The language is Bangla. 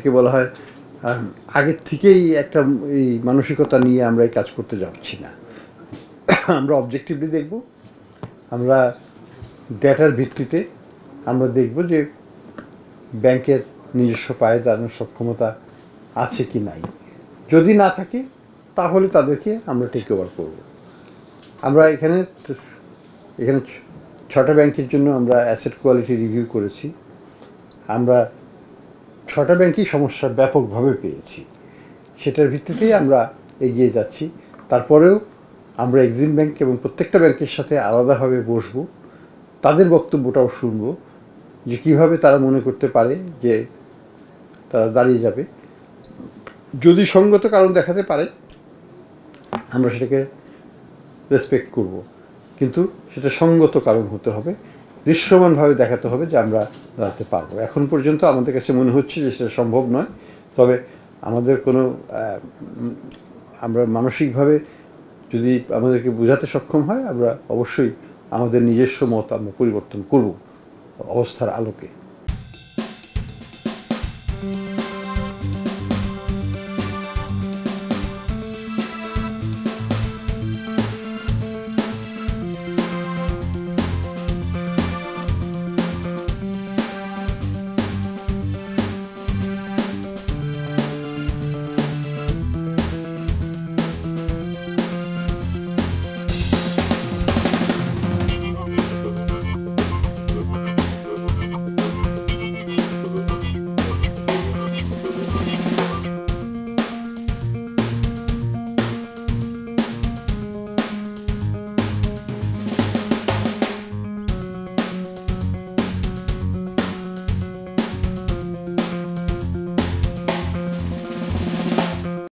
কে বলা হয় আগের থেকেই একটা এই মানসিকতা নিয়ে আমরা এই কাজ করতে যাচ্ছি না। আমরা অবজেক্টিভলি দেখব, আমরা ডেটার ভিত্তিতে আমরা দেখব যে ব্যাংকের নিজস্ব পায়ে দাঁড়ানোর সক্ষমতা আছে কি নাই। যদি না থাকে তাহলে তাদেরকে আমরা টেক ওভার করব। আমরা এখানে 6টা ব্যাংকের জন্য আমরা অ্যাসেট কোয়ালিটি রিভিউ করেছি। আমরা 6টা ব্যাংকই সমস্যা ব্যাপকভাবে পেয়েছি, সেটার ভিত্তিতেই আমরা এগিয়ে যাচ্ছি। তারপরেও আমরা এক্সিম ব্যাংক এবং প্রত্যেকটা ব্যাংকের সাথে আলাদাভাবে বসবো, তাদের বক্তব্যটাও শুনবো যে কীভাবে তারা মনে করতে পারে যে তারা দাঁড়িয়ে যাবে। যদি সঙ্গত কারণ দেখাতে পারে আমরা সেটাকে রেসপেক্ট করব, কিন্তু সেটা সঙ্গত কারণ হতে হবে, দৃশ্যমানভাবে দেখাতে হবে যে আমরা দাঁড়াতে পারবো। এখন পর্যন্ত আমাদের কাছে মনে হচ্ছে যে সেটা সম্ভব নয়, তবে আমাদের কোনো আমরা মানসিকভাবে যদি আমাদেরকে বোঝাতে সক্ষম হয় আমরা অবশ্যই আমাদের নিজস্ব মত আমরা পরিবর্তন করব অবস্থার আলোকে।